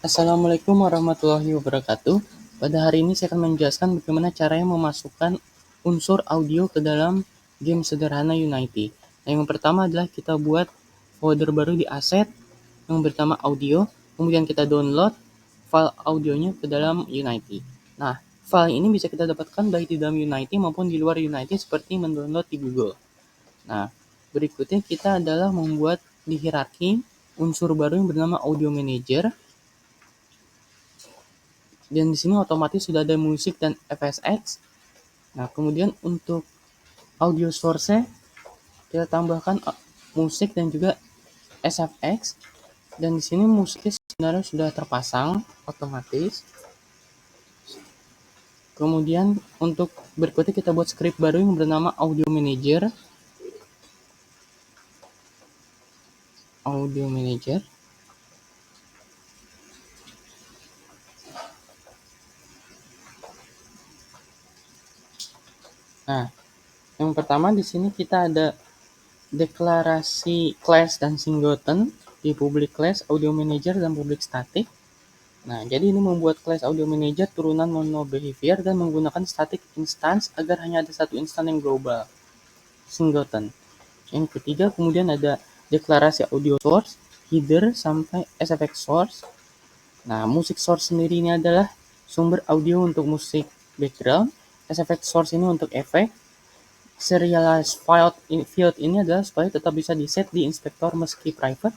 Assalamualaikum warahmatullahi wabarakatuh. Pada hari ini saya akan menjelaskan bagaimana caranya memasukkan unsur audio ke dalam game sederhana Unity. Nah, yang pertama adalah kita buat folder baru di aset yang bernama audio, kemudian kita download file audionya ke dalam Unity. Nah, file ini bisa kita dapatkan baik di dalam Unity maupun di luar Unity seperti mendownload di Google. Nah, berikutnya kita adalah membuat di hierarki unsur baru yang bernama Audio Manager. Dan di sini otomatis sudah ada musik dan FSX. Nah, kemudian untuk audio source kita tambahkan musik dan juga SFX. Dan di sini musiknya sebenarnya sudah terpasang otomatis. Kemudian untuk berikutnya kita buat script baru yang bernama Audio Manager. Audio Manager. Nah, yang pertama di sini kita ada deklarasi class dan singleton di public class, audio manager, dan public static. Nah, jadi ini membuat class audio manager turunan mono behavior dan menggunakan static instance agar hanya ada satu instance yang global, singleton. Yang ketiga, kemudian ada deklarasi audio source, header, sampai SFX source. Nah, musik source sendiri ini adalah sumber audio untuk musik background, SFX source ini untuk efek, serialized field ini adalah supaya tetap bisa di-set di inspektor meski private.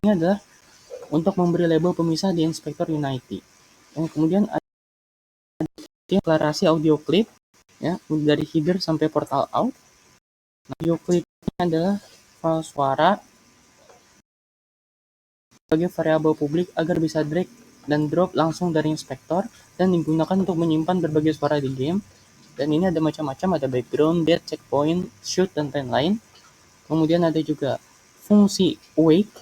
Ini adalah untuk memberi label pemisah di inspektor Unity. Dan kemudian ada deklarasi audio clip ya, dari header sampai portal out. Nah, audio clip ini adalah file suara sebagai variabel publik agar bisa drag dan drop langsung dari inspektor dan digunakan untuk menyimpan berbagai suara di game. Dan ini ada macam-macam, ada background, dead, checkpoint, shoot, dan lain-lain. Kemudian ada juga fungsi awake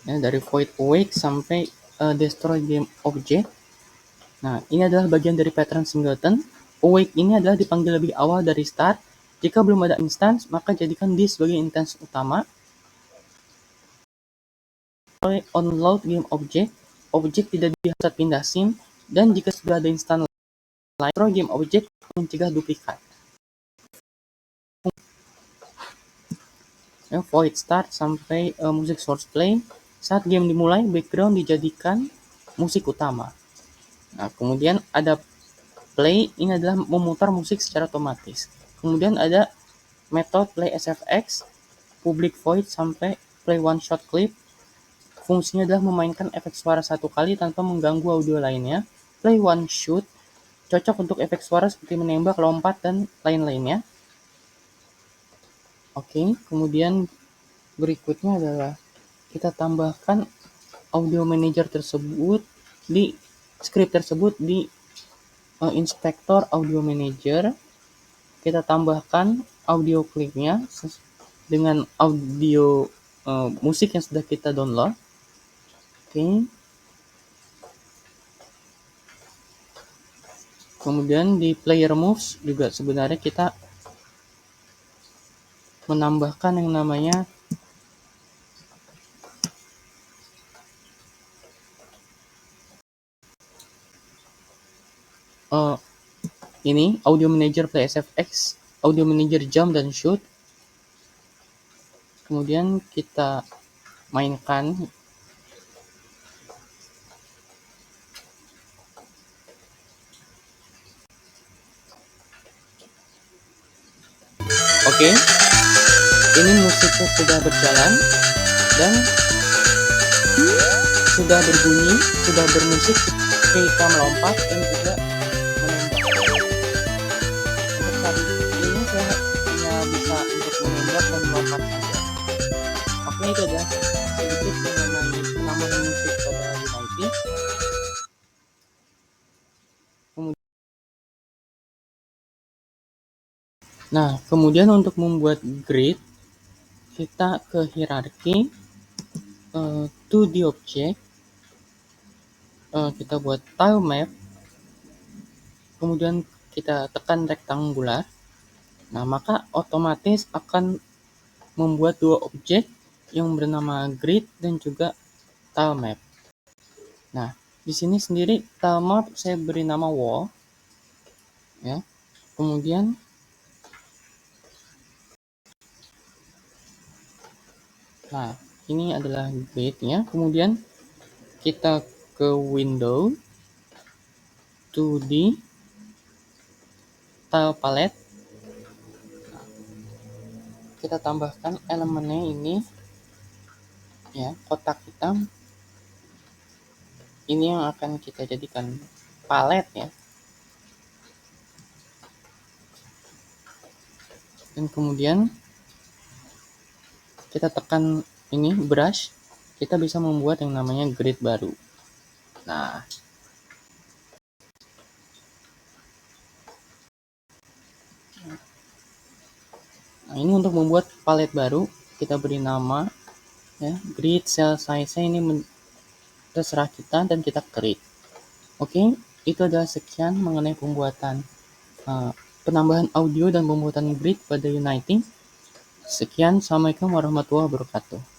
ya, dari void awake sampai destroy game object. Nah, ini adalah bagian dari pattern singleton. Awake ini adalah dipanggil lebih awal dari start. Jika belum ada instance, maka jadikan this sebagai instance utama. Onload game object, objek tidak bisa pindah scene, dan jika sudah ada instance lain, destroy game object mencegah duplikat. Ya, void start sampai musik source play. Saat game dimulai, background dijadikan musik utama. Nah, kemudian ada play, ini adalah memutar musik secara otomatis. Kemudian ada metode play SFX, public void sampai play one shot clip. Fungsinya adalah memainkan efek suara satu kali tanpa mengganggu audio lainnya. Play one shoot, cocok untuk efek suara seperti menembak, lompat, dan lain-lainnya. Oke, kemudian berikutnya adalah kita tambahkan audio manager tersebut di script tersebut di inspektor audio manager. Kita tambahkan audio clipnya dengan audio musik yang sudah kita download. Oke. Kemudian di player moves juga sebenarnya kita menambahkan yang namanya ini audio manager play SFX, audio manager jump dan shoot. Kemudian kita mainkan oke. Ini musiknya sudah berjalan dan sudah berbunyi, sudah bermusik, kita melompat dan juga menembak. Untuk saat ini saya hanya bisa untuk menembak dan melompat saja. Oke, itu adalah sedikit mengenai penambahan musik pada Unity. Nah, kemudian untuk membuat grid, kita ke hierarki, to the object, kita buat tile map, kemudian kita tekan rectangular. Nah, maka otomatis akan membuat dua objek yang bernama grid dan juga tile map. Nah, di sini sendiri tile map saya beri nama wall, ya. Kemudian nah, ini adalah grid-nya. Kemudian kita ke window, 2D, tile palette. Kita tambahkan elemennya ini, ya, kotak hitam. Ini yang akan kita jadikan palet, ya. Dan kemudian kita tekan ini brush, kita bisa membuat yang namanya grid baru. Nah, ini untuk membuat palet baru, kita beri nama, ya, grid cell size ini terserah kita dan kita create. Oke, itu adalah sekian mengenai pembuatan penambahan audio dan pembuatan grid pada Unity. Sekian, assalamualaikum warahmatullahi wabarakatuh.